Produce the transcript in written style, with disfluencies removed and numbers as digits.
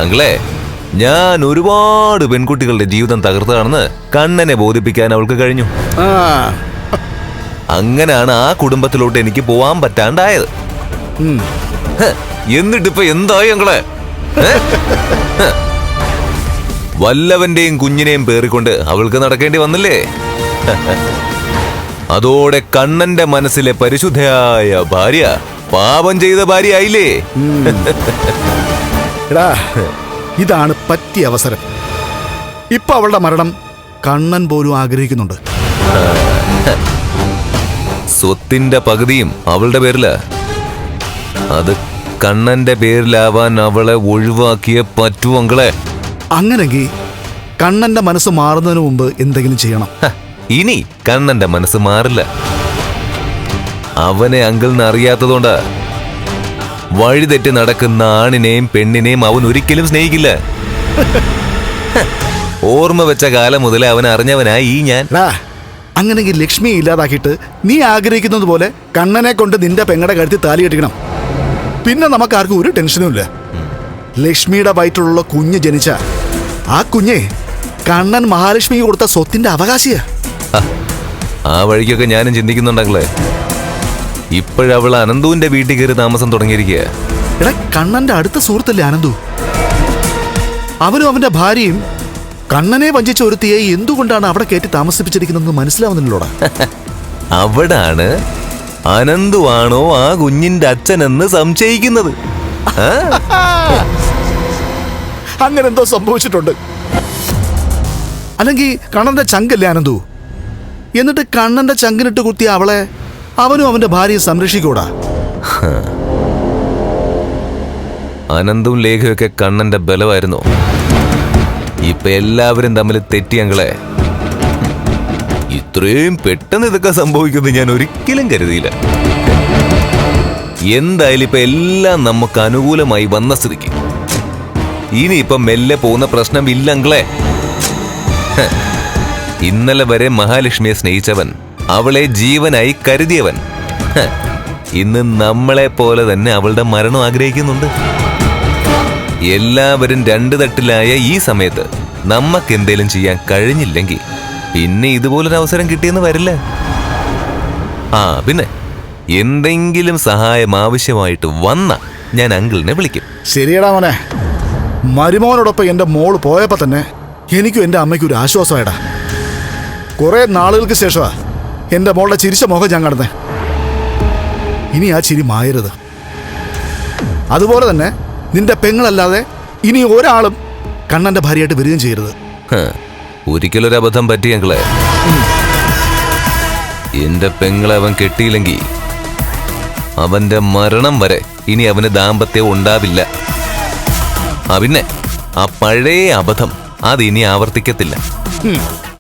അങ്കിളെ, ഞാൻ ഒരുപാട് പെൺകുട്ടികളുടെ ജീവിതം തകർത്തതാണെന്ന് കണ്ണനെ ബോധിപ്പിക്കാൻ അവൾക്ക് കഴിഞ്ഞു. അങ്ങനെയാണ് ആ കുടുംബത്തിലോട്ട് എനിക്ക് പോവാൻ പറ്റാണ്ടായത്. എന്നിട്ടിപ്പോ എന്തായി അങ്കിളെ? വല്ലവന്റെയും കുഞ്ഞിനെയും പേറിക്കൊണ്ട് അവൾക്ക് നടക്കേണ്ടി വന്നില്ലേ? അതോടെ കണ്ണന്റെ മനസ്സിലെ പരിശുദ്ധയായ ഭാര്യ പാപം ചെയ്ത ഭാര്യ ആയില്ലേ? ഇതാണ് പറ്റിയ അവസരം. ഇപ്പൊ അവളുടെ മരണം കണ്ണൻ പോലും ആഗ്രഹിക്കുന്നുണ്ട്. സ്വത്തിന്റെ പകുതിയും അവളുടെ പേരില്. അത് കണ്ണന്റെ പേരിലാവാൻ അവളെ ഒഴിവാക്കിയേ പറ്റൂ അങ്കിളെ. അങ്ങനെങ്കിൽ കണ്ണന്റെ മനസ്സ് മാറുന്നതിന് മുമ്പ് എന്തെങ്കിലും ചെയ്യണം. ഇനി കണ്ണന്റെ മനസ്സ് മാറില്ല. അവനെ അങ്കിളിന് അറിയാത്തതുകൊണ്ട് വഴിതെറ്റി നടക്കുന്ന ആണിനെയും പെണ്ണിനെയും അവൻ ഒരിക്കലും സ്നേഹിക്കില്ല. ഓർമ്മ വെച്ച കാലം മുതലേ അവൻ അറിഞ്ഞവനായി ഞാൻ. അങ്ങനെങ്കിൽ ലക്ഷ്മിയെ ഇല്ലാതാക്കിയിട്ട് നീ ആഗ്രഹിക്കുന്നത് പോലെ കണ്ണനെ കൊണ്ട് നിന്റെ പെങ്ങടെ കഴുത്തി താലി കെട്ടിക്കണം. പിന്നെ നമുക്കാർക്കും ഒരു ടെൻഷനും ഇല്ല. ലക്ഷ്മിയുടെ വയറ്റിലുള്ള കുഞ്ഞ് ജനിച്ച ആ കുഞ്ഞെ കണ്ണൻ മഹാലക്ഷ്മിക്ക് കൊടുത്ത സ്വത്തിന്റെ അവകാശിയാ. ആ വഴിക്കൊക്കെ ഞാനും ചിന്തിക്കുന്നുണ്ടെങ്കിലേ. ഇപ്പോഴവൾ അനന്തുവിന്റെ വീട്ടിൽ കയറി താമസം തുടങ്ങിയിരിക്കുക. എടാ, കണ്ണന്റെ അടുത്ത സുഹൃത്തല്ലേ അനന്തു? അവനും അവന്റെ ഭാര്യയും കണ്ണനെ വഞ്ചിച്ച ഒരുത്തിയെ എന്തുകൊണ്ടാണ് അവിടെ കയറ്റി താമസിപ്പിച്ചിരിക്കുന്നതെന്ന് മനസ്സിലാവുന്നില്ലോടാ. അവിടാണ് അനന്തുവാണോ ആ കുഞ്ഞിന്റെ അച്ഛനെന്ന് സംശയിക്കുന്നത്. അങ്ങനെ എന്തോ സംഭവിച്ചിട്ടുണ്ട്. അല്ലെങ്കിൽ കണ്ണന്റെ ചങ്കല്ലേ അനന്തു? എന്നിട്ട് കണ്ണന്റെ ചങ്കിനിട്ട് കുത്തിയ അവളെ അവനും അവന്റെ ഭാര്യയെ സംരക്ഷിക്കൂടാ. അനന്തും ലേഖയൊക്കെ കണ്ണന്റെ ബലമായിരുന്നു. ഇപ്പൊ എല്ലാവരും തമ്മിൽ തെറ്റിയങ്ങളെ. ഇത്രയും പെട്ടെന്ന് ഇതൊക്കെ സംഭവിക്കുന്നത് ഞാൻ ഒരിക്കലും കരുതിയില്ല. എന്തായാലും ഇപ്പൊ എല്ലാം നമുക്ക് അനുകൂലമായി വന്ന സ്ഥിതിക്ക് ഇനിയിപ്പൊ മെല്ലെ പോകുന്ന പ്രശ്നമില്ലങ്ങളെ. ഇന്നലെ വരെ മഹാലക്ഷ്മിയെ സ്നേഹിച്ചവൻ, അവളെ ജീവനായി കരുതിയവൻ, ഇന്ന് നമ്മളെ പോലെ തന്നെ അവളുടെ മരണം ആഗ്രഹിക്കുന്നുണ്ട്. എല്ലാവരും രണ്ടു തട്ടിലായ ഈ സമയത്ത് നമുക്ക് എന്തേലും ചെയ്യാൻ കഴിഞ്ഞില്ലെങ്കിൽ പിന്നെ ഇതുപോലൊരു അവസരം കിട്ടിയെന്ന് വരില്ല. പിന്നെ എന്തെങ്കിലും സഹായം ആവശ്യമായിട്ട് വന്ന ഞാൻ അങ്കിളിനെ വിളിക്കും. ശരിയടാ മോനെ. മരുമോനോടൊപ്പം എന്റെ മോള് പോയപ്പോ തന്നെ എനിക്കും എന്റെ അമ്മയ്ക്കും ഒരു ആശ്വാസമായിടാ. കുറെ നാളുകൾക്ക് ശേഷമാ എന്റെ മോളുടെ ചിരിച്ച മുഖം ഞാൻ കാണുന്നേ. ഇനി ആ ചിരി മായരുത്. അതുപോലെ തന്നെ നിന്റെ പെങ്ങളല്ലാതെ ഇനി ഒരാളും കണ്ണന്റെ ഭാര്യയായിട്ട് വരികയും ചെയ്യരുത്. ഒരിക്കലൊരബദ്ധം പറ്റിയെങ്കിലേ, എന്റെ പെങ്ങളെ അവൻ കെട്ടിയില്ലെങ്കിൽ അവന്റെ മരണം വരെ ഇനി അവന് ദാമ്പത്യം ഉണ്ടാവില്ല. പിന്നെ ആ പഴയ അബദ്ധം അതിനി ആവർത്തിക്കത്തില്ല.